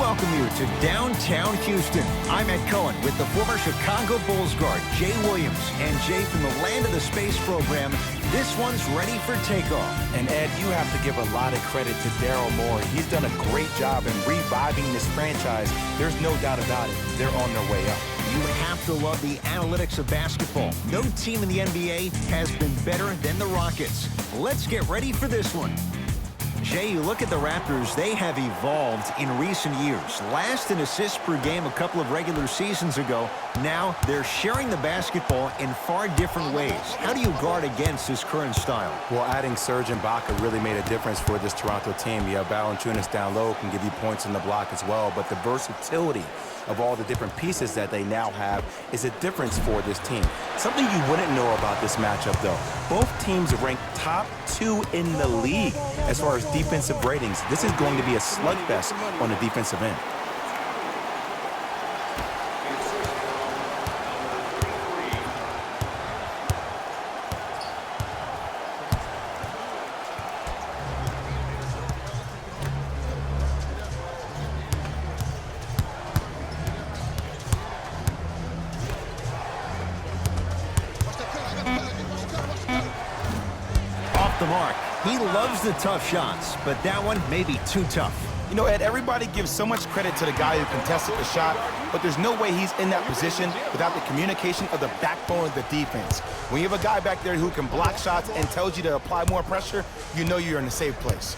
welcome you to downtown Houston. I'm Ed Cohen with the former Chicago Bulls guard, Jay Williams. And Jay, from the land of the space program, this one's ready for takeoff. And Ed, you have to give a lot of credit to Daryl Moore. He's done a great job in reviving this franchise. There's no doubt about it. They're on their way up. You have to love the analytics of basketball. No team in the NBA has been better than the Rockets. Let's get ready for this one. Jay, you look at the Raptors, they have evolved in recent years. Last in assists per game a couple of regular seasons ago. Now they're sharing the basketball in far different ways. How do you guard against this current style? Well, adding Serge Ibaka really made a difference for this Toronto team. You have Valanciunas down low, can give you points in the block as well, but the versatility of all the different pieces that they now have is a difference for this team. Something you wouldn't know about this matchup, though. Both teams rank top 2 in the league as far as defensive ratings. This is going to be a slugfest on the defensive end. The mark. He loves the tough shots, but that one may be too tough. You know, Ed, everybody gives so much credit to the guy who contested the shot, but there's no way he's in that position without the communication of the backbone of the defense. When you have a guy back there who can block shots and tells you to apply more pressure, you know you're in a safe place.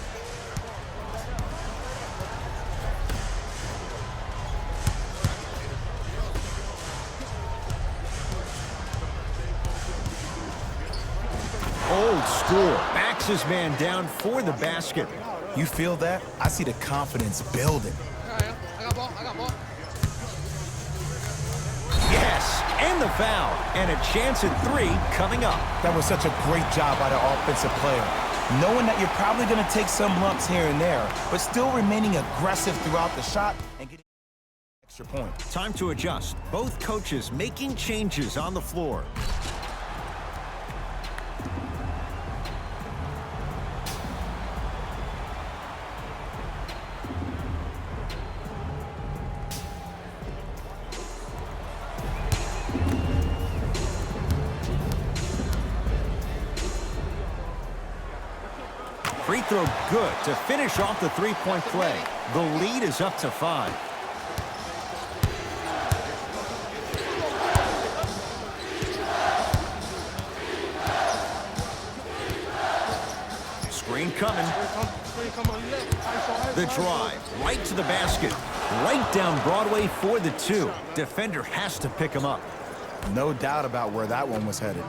Old school. Backs his man down for the basket. You feel that? I see the confidence building. Yes, and the foul. And a chance at 3 coming up. That was such a great job by the offensive player. Knowing that you're probably going to take some lumps here and there, but still remaining aggressive throughout the shot and getting an extra point. Time to adjust. Both coaches making changes on the floor. Free throw good to finish off the three-point play. The lead is up to 5. Screen coming. The drive, right to the basket. Right down Broadway for the 2. Defender has to pick him up. No doubt about where that one was headed.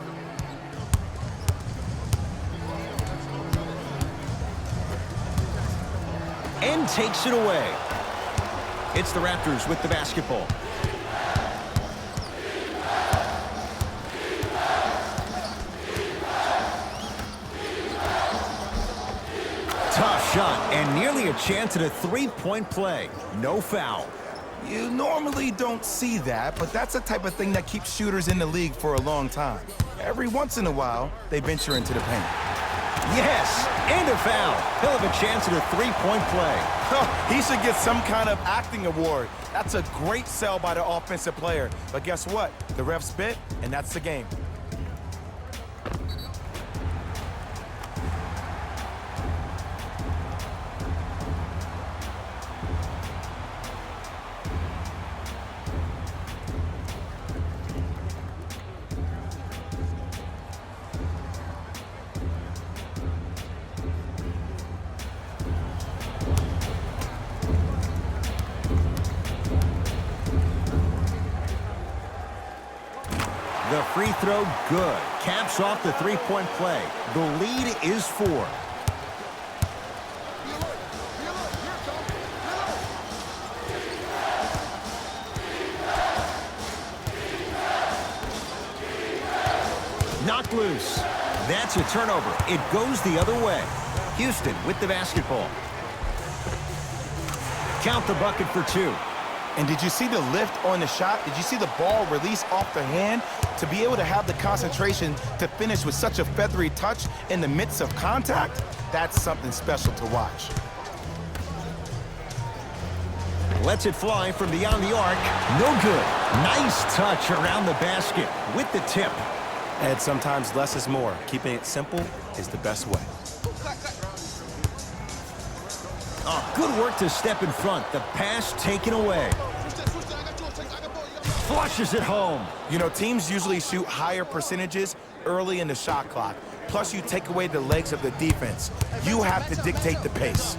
And takes it away. It's the Raptors with the basketball. Tough shot and nearly a chance at a three-point play. No foul. You normally don't see that, but that's the type of thing that keeps shooters in the league for a long time. Every once in a while, they venture into the paint. Yes, and a foul. He'll have a chance at a three-point play. He should get some kind of acting award. That's a great sell by the offensive player. But guess what? The ref spit, and that's the game. The free throw, good. Caps off the three-point play. The lead is 4. Knocked loose. That's a turnover. It goes the other way. Houston with the basketball. Count the bucket for 2. And did you see the lift on the shot? Did you see the ball release off the hand? To be able to have the concentration to finish with such a feathery touch in the midst of contact, that's something special to watch. Lets it fly from beyond the arc. No good. Nice touch around the basket with the tip. And sometimes less is more. Keeping it simple is the best way. Oh, good work to step in front. The pass taken away. Flushes it home. You know, teams usually shoot higher percentages early in the shot clock. Plus, you take away the legs of the defense. You have to dictate the pace.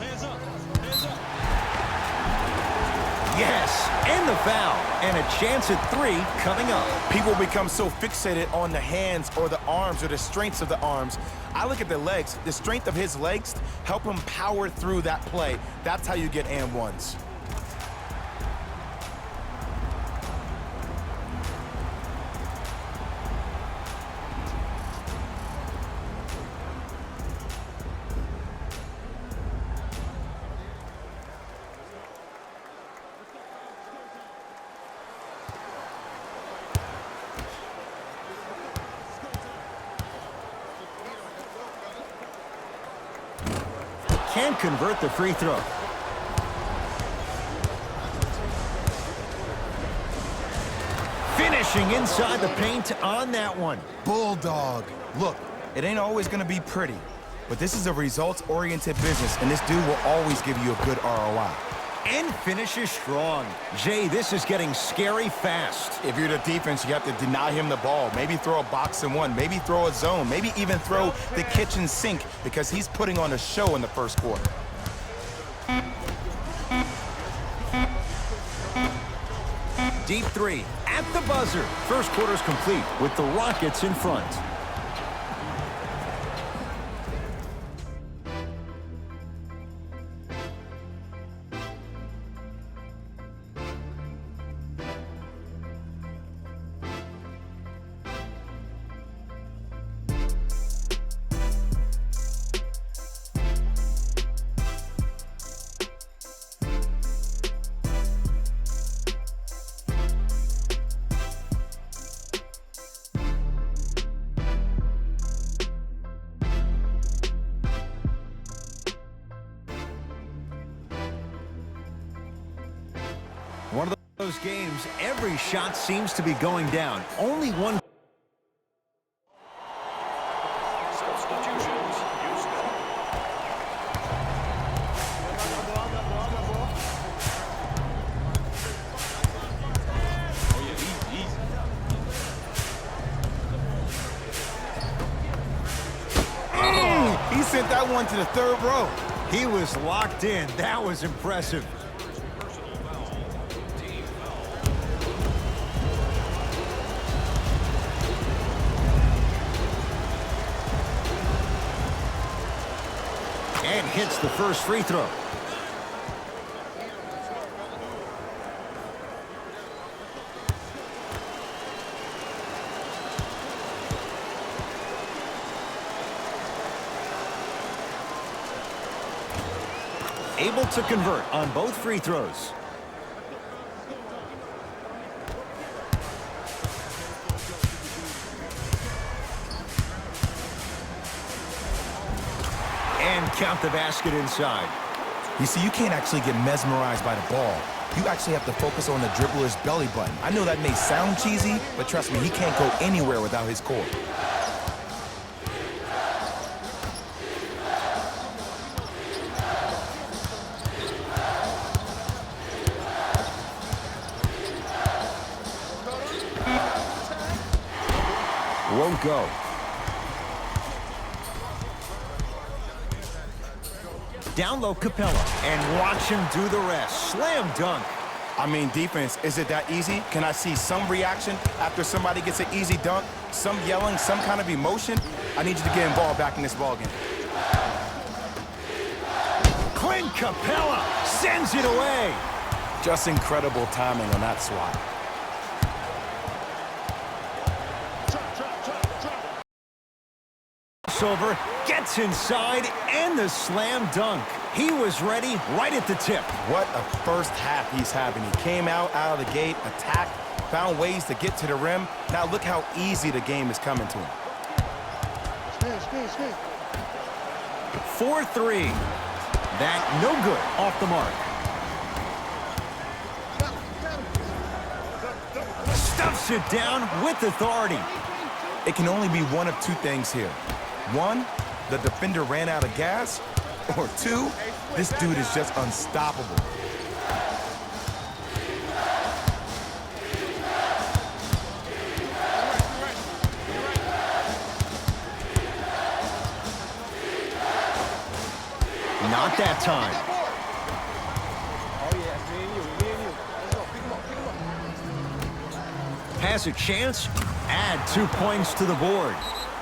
Yes, and the foul. And a chance at 3 coming up. People become so fixated on the hands or the arms or the strengths of the arms. I look at the legs. The strength of his legs help him power through that play. That's how you get and ones. Can't convert the free throw. Finishing inside the paint on that one. Bulldog. Look, it ain't always going to be pretty, but this is a results-oriented business, and this dude will always give you a good ROI. And finishes strong. Jay, this is getting scary fast. If you're the defense, you have to deny him the ball. Maybe throw a box and one. Maybe throw a zone. Maybe even throw the kitchen sink because he's putting on a show in the first quarter. Deep 3 at the buzzer. First quarter's complete with the Rockets in front. One of those games, every shot seems to be going down. Only one. Substitutions, Houston. He sent that one to the third row. He was locked in. That was impressive. And hits the first free throw. Able to convert on both free throws. And count the basket inside. You see, you can't actually get mesmerized by the ball. You actually have to focus on the dribbler's belly button. I know that may sound cheesy, but trust me, he can't go anywhere without his core. Won't go. Down low, Capella, and watch him do the rest. Slam dunk. I mean, defense, is it that easy? Can I see some reaction after somebody gets an easy dunk? Some yelling, some kind of emotion? I need you to get involved back in this ballgame. Clint Capella sends it away. Just incredible timing on that swat. Over, gets inside, and the slam dunk. He was ready right at the tip. What a first half he's having. He came out of the gate, attacked, found ways to get to the rim. Now look how easy the game is coming to him. 4-3. That no good, off the mark. Stuffs it down with authority. It can only be one of two things here. One, the defender ran out of gas, or two, this dude is just unstoppable. Not that time. Has a chance. Add 2 points to the board.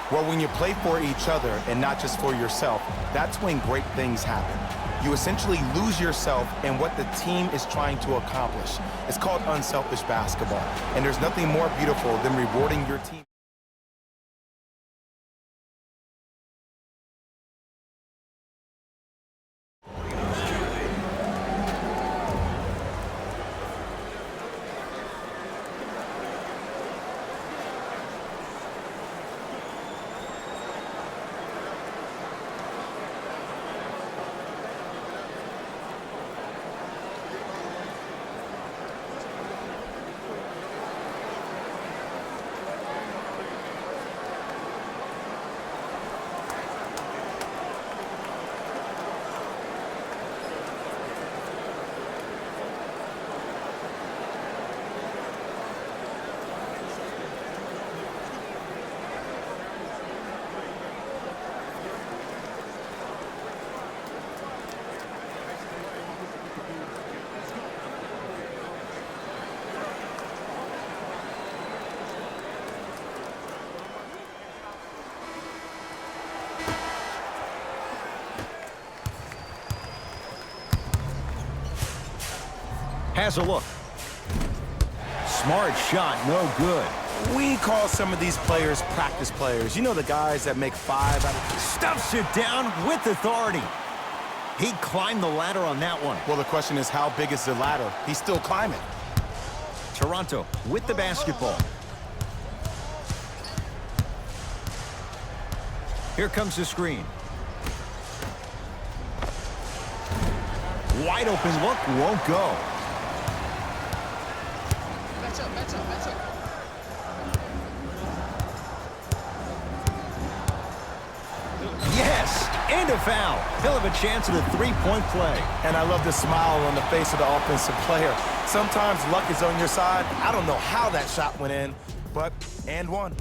Well, when you play for each other and not just for yourself, that's when great things happen. You essentially lose yourself in what the team is trying to accomplish. It's called unselfish basketball, and there's nothing more beautiful than rewarding your team. Has a look. Smart shot, no good. We call some of these players practice players. You know, the guys that make 5 out of... Stuffs it down with authority. He climbed the ladder on that one. Well, the question is, how big is the ladder? He's still climbing. Toronto with the basketball. Here comes the screen. Wide open look, won't go. Yes, and a foul. He'll have a chance at a three-point play. And I love the smile on the face of the offensive player. Sometimes luck is on your side. I don't know how that shot went in, but and one.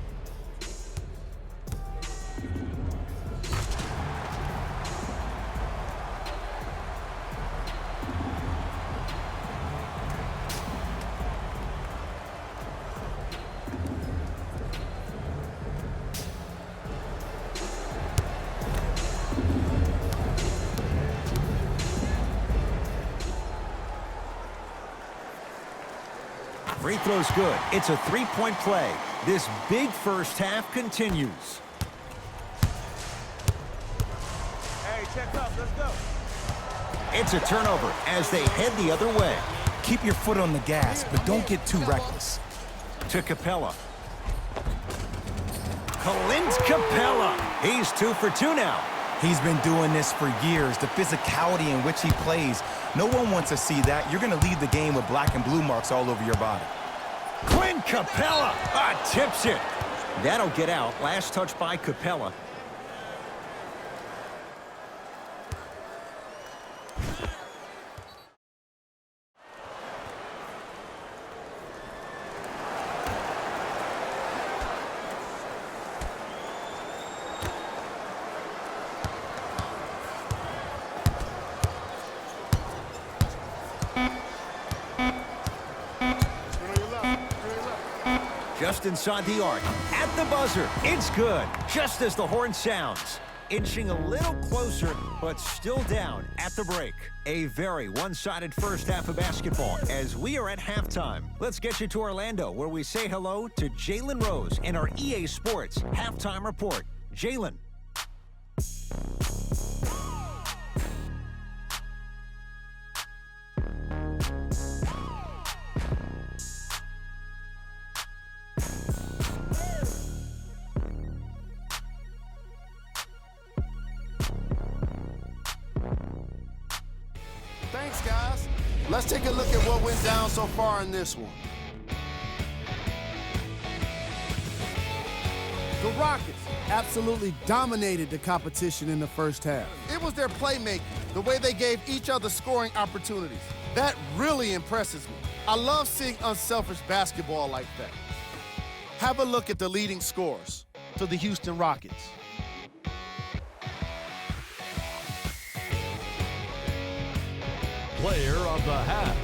Free throw's good. It's a three-point play. This big first half continues. Hey, check up. Let's go. It's a turnover as they head the other way. Keep your foot on the gas, but don't get too reckless. To Capella. Clint Capella. He's 2 for 2 now. He's been doing this for years. The physicality in which he plays, no one wants to see that. You're going to leave the game with black and blue marks all over your body. Clint Capella tips it. That'll get out. Last touch by Capella. Just inside the arc, at the buzzer, it's good, just as the horn sounds. Inching a little closer, but still down at the break. A very one-sided first half of basketball as we are at halftime. Let's get you to Orlando, where we say hello to Jalen Rose in our EA Sports Halftime Report. Jalen. Thanks, guys. Let's take a look at what went down so far in this one. Rockets absolutely dominated the competition in the first half. It was their playmaking, the way they gave each other scoring opportunities. That really impresses me. I love seeing unselfish basketball like that. Have a look at the leading scorers for the Houston Rockets. Player of the half.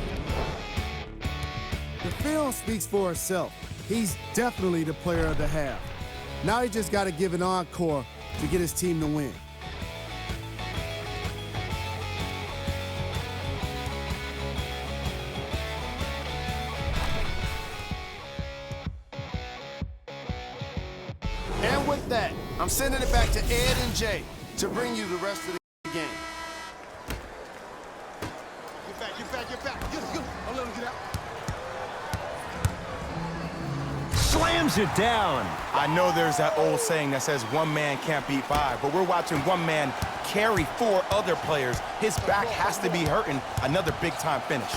The film speaks for itself. He's definitely the player of the half. Now he just got to give an encore to get his team to win. And with that, I'm sending it back to Ed and Jay to bring you the rest of the game. Get back. Good. Don't let him get out. Slams it down. I know there's that old saying that says one man can't beat five, but we're watching one man carry four other players. His back has to be hurting. Another big-time finish.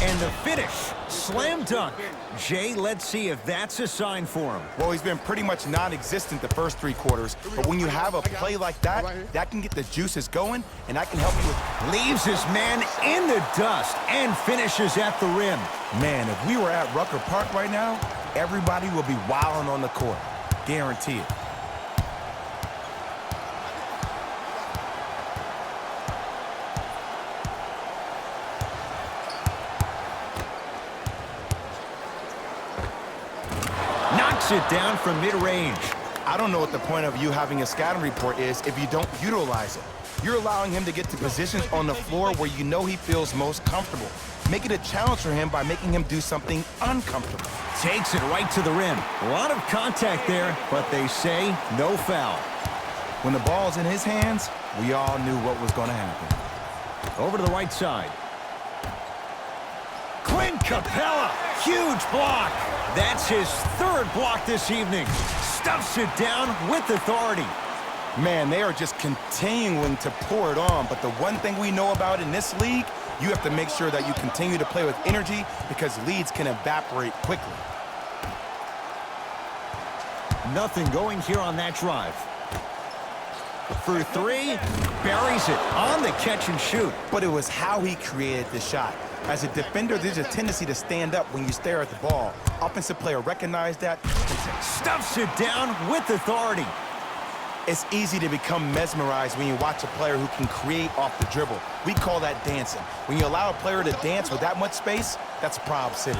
And the finish, slam dunk. Jay, let's see if that's a sign for him. Well, he's been pretty much non-existent the first three quarters, but when you have a play like that, that can get the juices going, and that can help you with... Leaves his man in the dust and finishes at the rim. Man, if we were at Rucker Park right now, everybody will be wilding on the court. Guarantee it. It down from mid-range. I don't know what the point of you having a scouting report is if you don't utilize it. You're allowing him to get to positions on the floor where you know he feels most comfortable. Make it a challenge for him by making him do something uncomfortable. Takes it right to the rim. A lot of contact there, but they say no foul. When the ball's in his hands, we all knew what was going to happen. Over to the right side. Clint Capella, huge block. That's his third block this evening. Stuffs it down with authority. Man, they are just continuing to pour it on, but the one thing we know about in this league, you have to make sure that you continue to play with energy because leads can evaporate quickly. Nothing going here on that drive. For three, buries it on the catch and shoot. But it was how he created the shot. As a defender, there's a tendency to stand up when you stare at the ball. Offensive player recognized that. Stuffs it down with authority. It's easy to become mesmerized when you watch a player who can create off the dribble. We call that dancing. When you allow a player to dance with that much space, that's Prob City.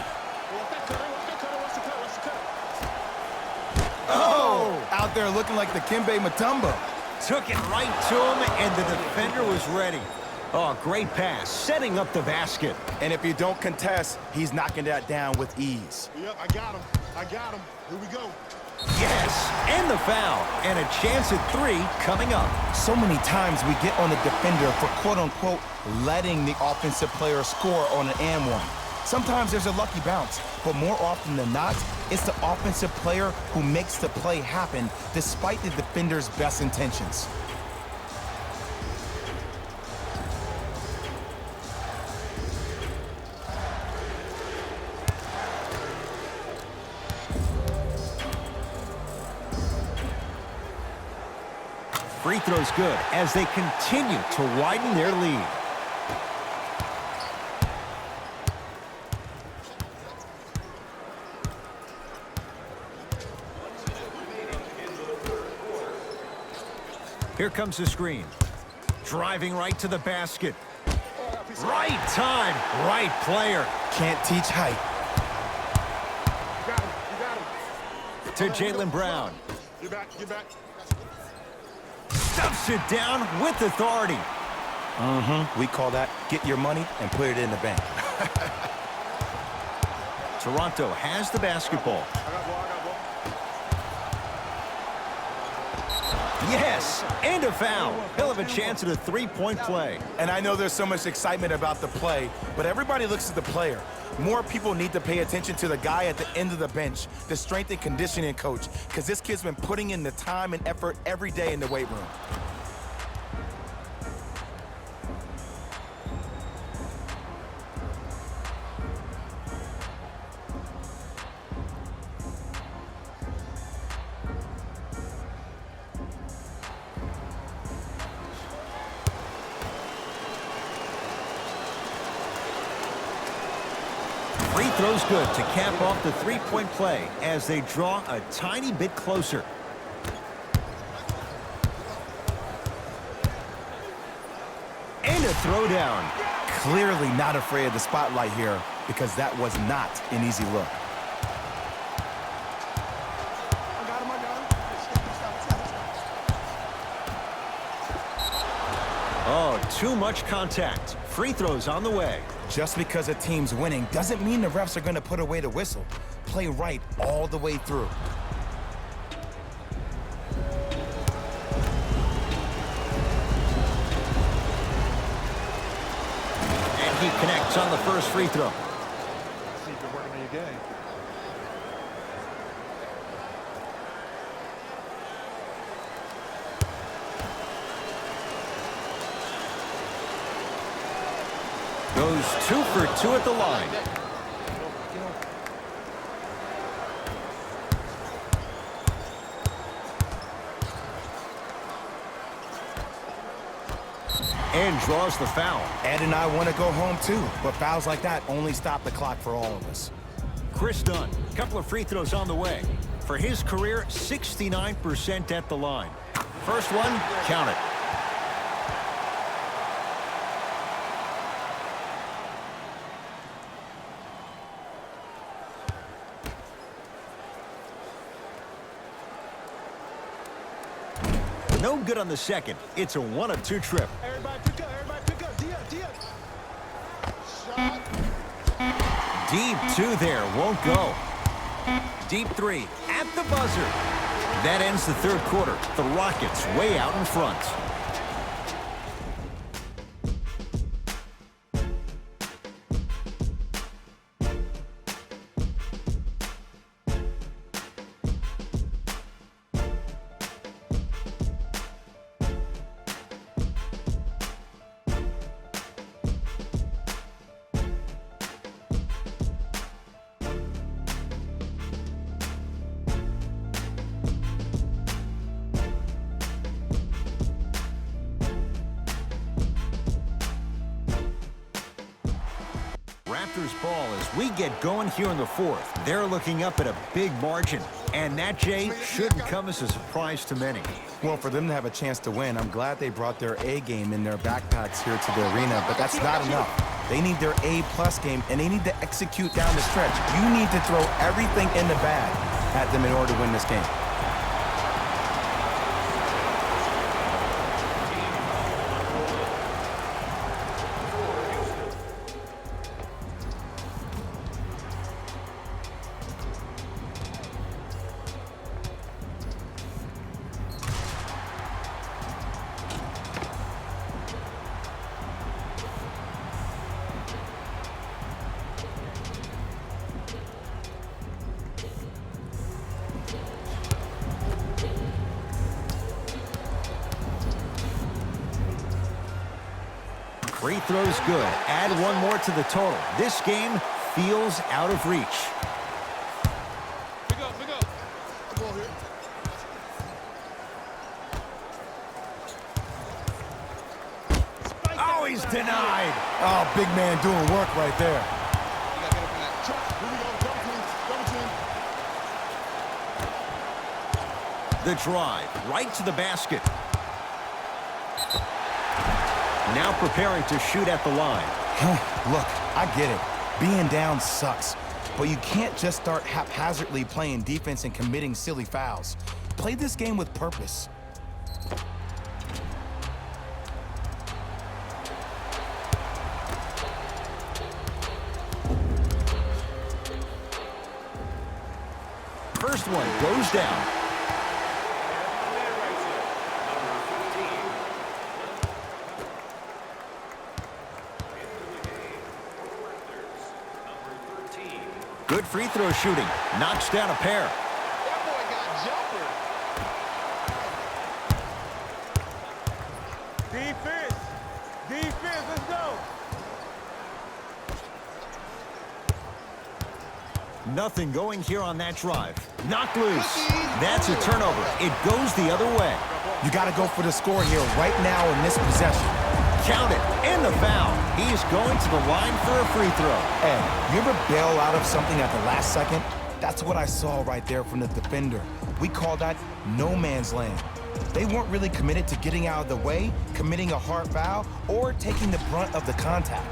Oh! Out there looking like the Kimbe Mutombo. Took it right to him, and the defender was ready. Oh, great pass, setting up the basket. And if you don't contest, he's knocking that down with ease. Yep, I got him. Here we go. Yes, and the foul, and a chance at three coming up. So many times we get on the defender for quote-unquote letting the offensive player score on an and one. Sometimes there's a lucky bounce, but more often than not, it's the offensive player who makes the play happen despite the defender's best intentions. Free throw's good as they continue to widen their lead. Here comes the screen. Driving right to the basket. Right time, right player. Can't teach height. You got him. To Jaylen Brown. Get back. Stuffs it down with authority. We call that get your money and put it in the bank. Toronto has the basketball. I got ball. Yes, and a foul. He'll have a chance at a three-point play. And I know there's so much excitement about the play, but everybody looks at the player. More people need to pay attention to the guy at the end of the bench, the strength and conditioning coach, because this kid's been putting in the time and effort every day in the weight room. Free throw's good to cap off the three-point play as they draw a tiny bit closer. And a throwdown. Clearly not afraid of the spotlight here because that was not an easy look. Oh, too much contact. Free throws on the way. Just because a team's winning doesn't mean the refs are going to put away the whistle. Play right all the way through. And he connects on the first free throw. See if you're working on your game. Goes 2 for 2 at the line. And draws the foul. Ed and I want to go home too, but fouls like that only stop the clock for all of us. Chris Dunn, a couple of free throws on the way. For his career, 69% at the line. First one, count it. No good on the second. It's a 1 of 2 trip. Everybody pick up, Dia. Shot. Deep 2 there, won't go. Deep 3 at the buzzer. That ends the third quarter. The Rockets way out in front. Raptors ball as we get going here in the fourth. They're looking up at a big margin. And that, Jay, shouldn't come as a surprise to many. Well, for them to have a chance to win, I'm glad they brought their A game in their backpacks here to the arena, but that's not enough. They need their A-plus game, and they need to execute down the stretch. You need to throw everything in the bag at them in order to win this game. Free throw's good. Add one more to the total. This game feels out of reach. Pick up. Ball here. Oh, he's denied. Oh, big man doing work right there. You gotta get up in that. Here we go. Double team. The drive right to the basket. Now preparing to shoot at the line. Look, I get it. Being down sucks. But you can't just start haphazardly playing defense and committing silly fouls. Play this game with purpose. First one goes down. Good free throw shooting. Knocks down a pair. That boy got jumper. Defense, let's go. Nothing going here on that drive. Knocked loose. That's a turnover. It goes the other way. You got to go for the score here right now in this possession. Count it, and the foul. He's going to the line for a free throw. Hey, you ever bail out of something at the last second? That's what I saw right there from the defender. We call that no man's land. They weren't really committed to getting out of the way, committing a hard foul, or taking the brunt of the contact.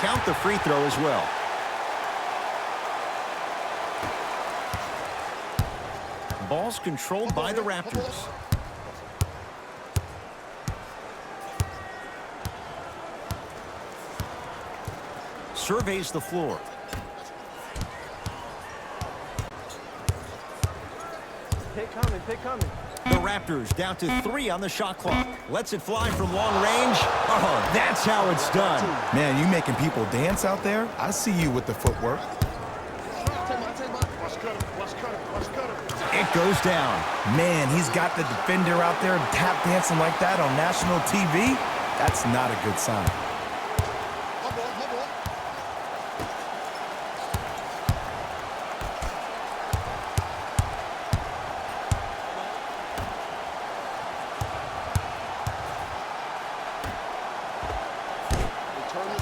Count the free throw as well. Ball's controlled by the Raptors. Surveys the floor. Pick coming, pick coming. The Raptors down to 3 on the shot clock. Lets it fly from long range. Oh, that's how it's done. Man, you making people dance out there? I see you with the footwork. It goes down. Man, he's got the defender out there tap dancing like that on national TV. That's not a good sign.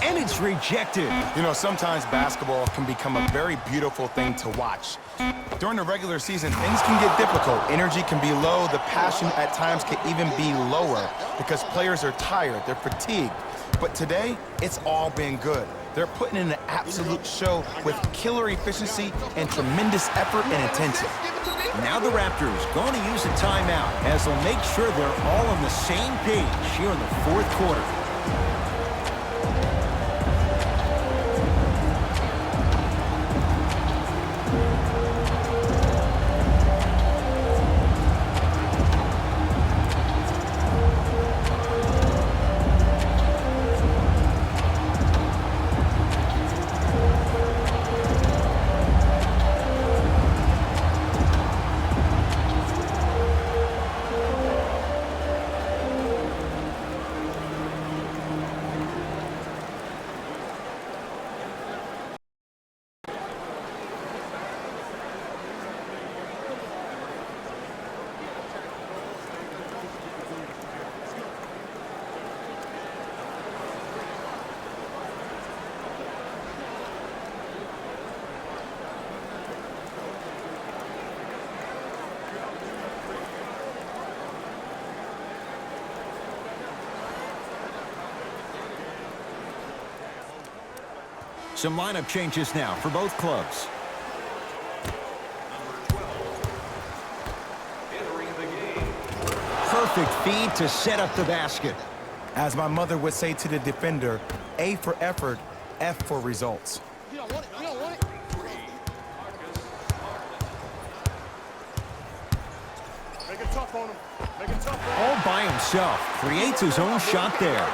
And it's rejected. You know, sometimes basketball can become a very beautiful thing to watch. During the regular season, things can get difficult. Energy can be low. The passion at times can even be lower because players are tired. They're fatigued. But today, it's all been good. They're putting in an absolute show with killer efficiency and tremendous effort and intention. Now the Raptors going to use a timeout as they'll make sure they're all on the same page here in the fourth quarter. Some lineup changes now for both clubs. Perfect feed to set up the basket. As my mother would say to the defender, A for effort, F for results. You don't want it. You don't want it. Make it tough on him. Make it tough on him. All by himself. Creates his own shot there.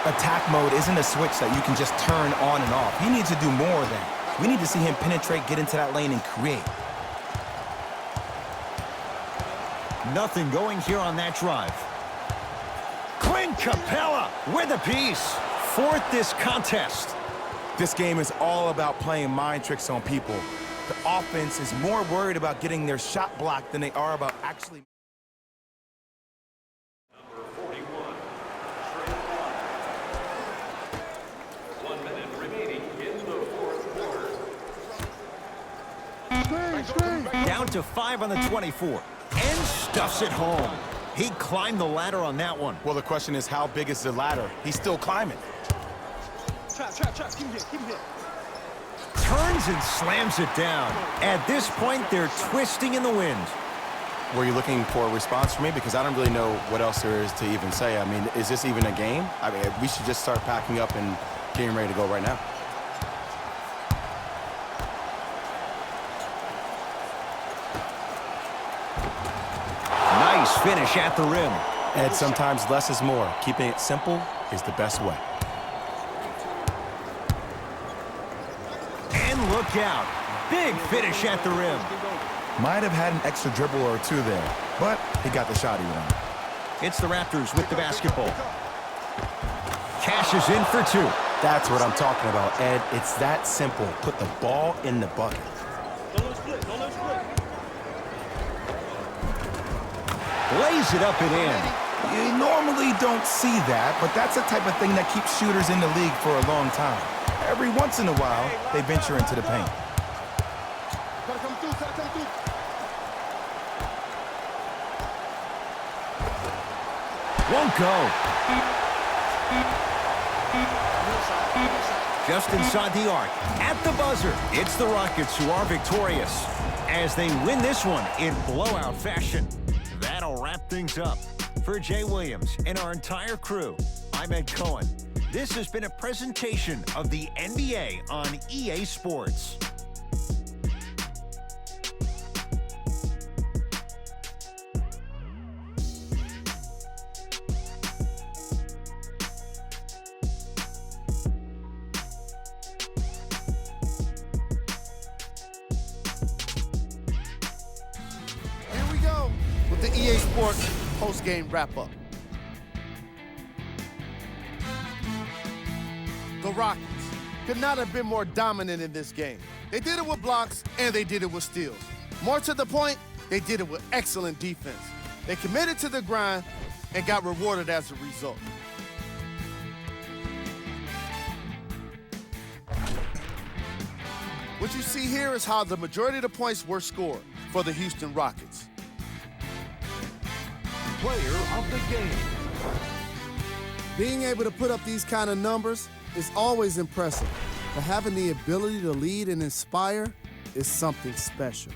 Attack mode isn't a switch that you can just turn on and off. He needs to do more of that. We need to see him penetrate, get into that lane, and create. Nothing going here on that drive. Clint Capella with a piece. Fourth this contest. This game is all about playing mind tricks on people. The offense is more worried about getting their shot blocked than they are about actually... Down to 5 on the 24. And stuffs it home. He climbed the ladder on that one. Well, the question is, how big is the ladder? He's still climbing. Trap, trap, trap. Keep him here. Keep him here. Turns and slams it down. At this point, they're twisting in the wind. Were you looking for a response from me? Because I don't really know what else there is to even say. I mean, is this even a game? I mean, we should just start packing up and getting ready to go right now. Nice finish at the rim. And sometimes less is more. Keeping it simple is the best way. And look out. Big finish at the rim. Might have had an extra dribble or two there, but he got the shot he wanted. It's the Raptors with the basketball. Cashes in for two. That's what I'm talking about, Ed. It's that simple. Put the ball in the bucket. Don't let it split. Don't let it split. Lays it up and in. You normally don't see that, but that's the type of thing that keeps shooters in the league for a long time. Every once in a while, they venture into the paint. Gotta come through, gotta come through. Won't go. Just inside the arc. At the buzzer, it's the Rockets who are victorious as they win this one in blowout fashion. That'll wrap things up. For Jay Williams and our entire crew, I'm Ed Cohen. This has been a presentation of the NBA on EA Sports. Here we go with the EA Sports post-game wrap-up. The Rockets could not have been more dominant in this game. They did it with blocks, and they did it with steals. More to the point, they did it with excellent defense. They committed to the grind and got rewarded as a result. What you see here is how the majority of the points were scored for the Houston Rockets. Player of the game. Being able to put up these kind of numbers is always impressive, but having the ability to lead and inspire is something special.